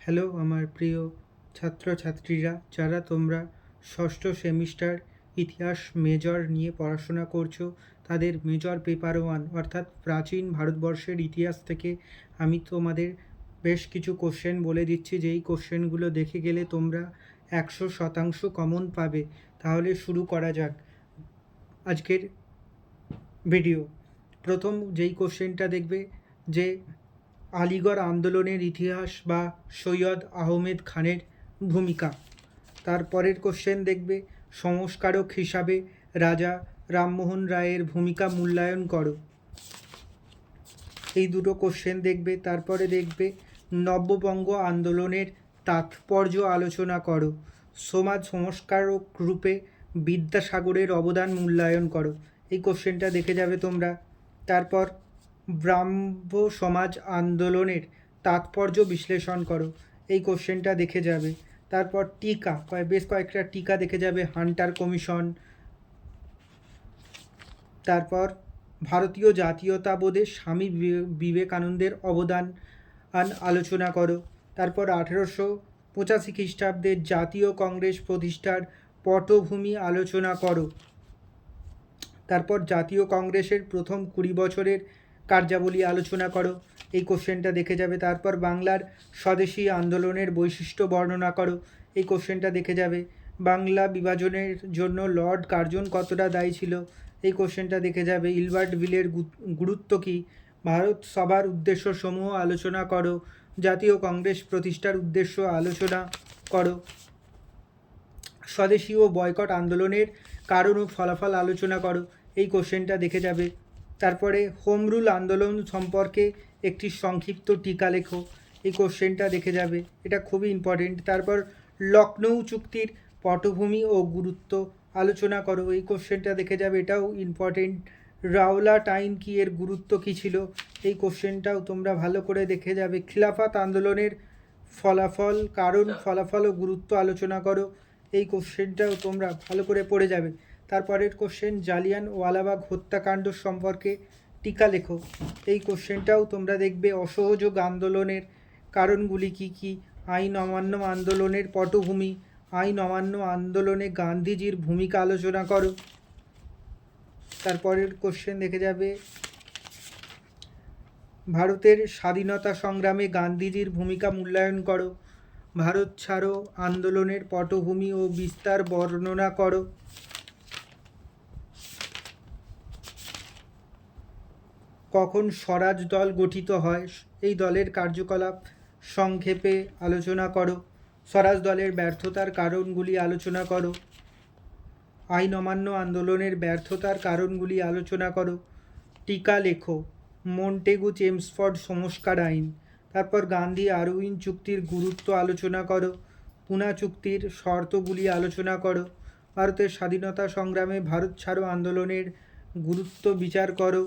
Hello আমার প্রিয় ছাত্রছাত্রীরা, যারা তোমরা ষষ্ঠ সেমিস্টার ইতিহাস মেজর নিয়ে পড়াশোনা করছো, তাদের মেজর পেপার 1 অর্থাৎ প্রাচীন ভারতবর্ষের ইতিহাস থেকে আমি তোমাদের বেশ কিছু কোশ্চেন বলে দিচ্ছি, যেই কোশ্চেনগুলো দেখে গেলে তোমরা 100% কমন পাবে। তাহলে শুরু করা যাক আজকের ভিডিও। প্রথম যেই কোশ্চেনটা দেখবে যে আলিগড় আন্দোলনের ইতিহাস বা সৈয়দ আহমেদ খানের ভূমিকা। তারপরের কোশ্চেন দেখবে সংস্কারক হিসাবে রাজা রামমোহন রায়ের ভূমিকা মূল্যায়ন করো। এই দুটো কোশ্চেন দেখবে। তারপরে দেখবে নব্যবঙ্গ আন্দোলনের তাৎপর্য আলোচনা করো। সমাজ সংস্কারক রূপে বিদ্যাসাগরের অবদান মূল্যায়ন করো। এই কোশ্চেনটা দেখে যাবে তোমরা। তারপর ব্রাহ্ম সমাজ আন্দোলনের তাৎপর্য বিশ্লেষণ করো। এই কোশ্চেনটা দেখে যাবে। তারপর টিকা, বেশ কয়েকটা টিকা দেখে যাবে, হান্টার কমিশন। তারপর ভারতীয় জাতীয়তাবোধে স্বামী বিবেকানন্দের অবদান আলোচনা করো। তারপর 1885 খ্রিস্টাব্দের জাতীয় কংগ্রেস প্রতিষ্ঠার পটভূমি আলোচনা করো। তারপর জাতীয় কংগ্রেসের প্রথম 20 বছরের কার্যাবলী আলোচনা করো। এই কোশ্চেনটা দেখে যাবে। তারপর বাংলার স্বদেশী আন্দোলনের বৈশিষ্ট্য বর্ণনা করো। এই কোশ্চেনটা দেখে যাবে। বাংলা বিভাজনের জন্য লর্ড কার্জন কতটা দায়ী ছিল। এই কোশ্চেনটা দেখে যাবে। ইলবার্ট বিলের গুরুত্ব কী। ভারত সভার উদ্দেশ্য সমূহ আলোচনা করো। জাতীয় কংগ্রেস প্রতিষ্ঠার উদ্দেশ্য আলোচনা করো। স্বদেশী ও বয়কট আন্দোলনের কারণ ও ফলাফল আলোচনা করো। এই কোশ্চেনটা দেখে যাবে। তারপরে হোম রুল আন্দোলন সম্পর্কে একটি সংক্ষিপ্ত টিকা লেখো। এই কোশ্চেনটা দেখে যাবে, এটা খুবই ইম্পর্টেন্ট। তারপর লখনৌ চুক্তির পটভূমি ও গুরুত্ব আলোচনা করো। এই কোশ্চেনটা দেখে যাবে, এটাও ইম্পর্টেন্ট। রাওলা টাইম কি, এর গুরুত্ব কী ছিল। এই কোশ্চেনটাও তোমরা ভালো করে দেখে যাবে। খিলাফত আন্দোলনের ফলাফল, কারণ, ফলাফল ও গুরুত্ব আলোচনা করো। এই কোশ্চেনটাও তোমরা ভালো করে পড়ে যাবে। তারপরের কোশ্চেন জালিয়ানওয়ালাবাগ হত্যাকাণ্ড সম্পর্কে টিকা লেখো। এই কোশ্চেনটাও তোমরা দেখবে। অসহযোগ আন্দোলনের কারণগুলি কী কী। আইন অমান্য আন্দোলনের পটভূমি। আইন অমান্য আন্দোলনে গান্ধীজির ভূমিকা আলোচনা করো। তারপরের কোশ্চেন দেখে যাবে ভারতের স্বাধীনতা সংগ্রামে গান্ধীজির ভূমিকা মূল্যায়ন করো। ভারত ছাড়ো আন্দোলনের পটভূমি ও বিস্তার বর্ণনা করো। কখন স্বরাজ দল গঠিত হয়, এই দলের কার্যকলাপ সংক্ষেপে আলোচনা করো। স্বরাজ দলের ব্যর্থতার কারণগুলি আলোচনা করো। আইন অমান্য আন্দোলনের ব্যর্থতার কারণগুলি আলোচনা করো। টিকা লেখো। মন্টেগু চেমসফোর্ড সংস্কার আইন। তারপর গান্ধী আরউইন চুক্তির গুরুত্ব আলোচনা করো। পুনা চুক্তির শর্তগুলি আলোচনা করো। ভারতের স্বাধীনতা সংগ্রামে ভারত ছাড়ো আন্দোলনের গুরুত্ব বিচার করো।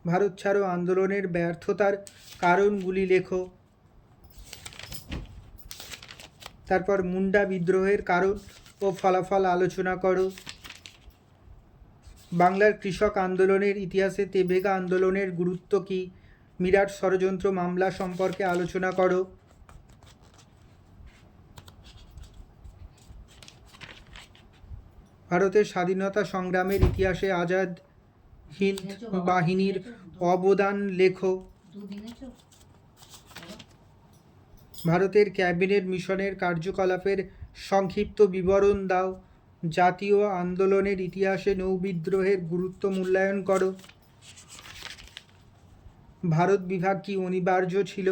ভারত ছাড়ো আন্দোলনের ব্যর্থতার কারণগুলি লেখো। তারপর মুন্ডা বিদ্রোহের কারণ ও ফলাফল আলোচনা করো। বাংলার কৃষক আন্দোলনের ইতিহাসে তেভেগা আন্দোলনের গুরুত্ব কী। মিরাট ষড়যন্ত্র মামলা সম্পর্কে আলোচনা করো। ভারতের স্বাধীনতা সংগ্রামের ইতিহাসে আজাদ হিন্দ বাহিনীর অবদান লেখো। ভারতের ক্যাবিনেট মিশনের কার্যকলাপের সংক্ষিপ্ত বিবরণ দাও। জাতীয় আন্দোলনের ইতিহাসে নৌবিদ্রোহের গুরুত্ব মূল্যায়ন করো। ভারত বিভাগ কি অনিবার্য ছিল।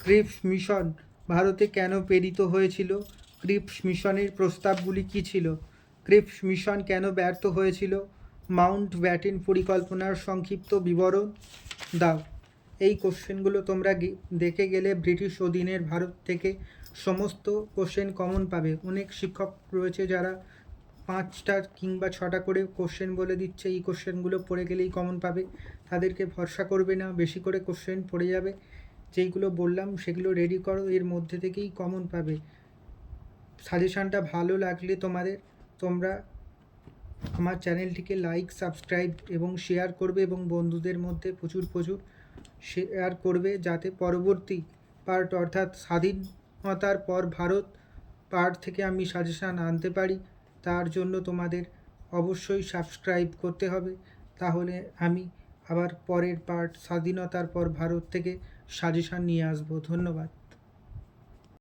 ক্রিপস মিশন ভারতে কেন প্রেরিত হয়েছিল। ক্রিপস মিশনের প্রস্তাবগুলি কী ছিল। ক্রিপস মিশন কেন ব্যর্থ হয়েছিল। মাউন্ট ব্যাটেন পরিকল্পনার সংক্ষিপ্ত বিবরণ দাও। এই কোশ্চেনগুলো তোমরা দেখে গেলে ব্রিটিশ অধীনের ভারত থেকে সমস্ত কোশ্চেন কমন পাবে। অনেক শিক্ষক রয়েছে যারা 5টা কিংবা 6টা করে কোশ্চেন বলে দিচ্ছে, এই কোশ্চেনগুলো পড়ে গেলেই কমন পাবে। তাদেরকে ভরসা করবে না, বেশি করে কোশ্চেন পড়ে যাবে। যেইগুলো বললাম সেগুলো রেডি করো, এর মধ্যে থেকেই কমন পাবে। সাজেশানটা ভালো লাগলে তোমরা আমার চ্যানেলটিকে লাইক, সাবস্ক্রাইব এবং শেয়ার করবে এবং বন্ধুদের মধ্যে প্রচুর শেয়ার করবে, যাতে পরবর্তী পার্ট অর্থাৎ স্বাধীনতার পর ভারত পার্ট থেকে আমি সাজেশান আনতে পারি। তার জন্য তোমাদের অবশ্যই সাবস্ক্রাইব করতে হবে, তাহলে আমি আবার পরের পার্ট স্বাধীনতার পর ভারত থেকে সাজেশান নিয়ে আসবো। ধন্যবাদ।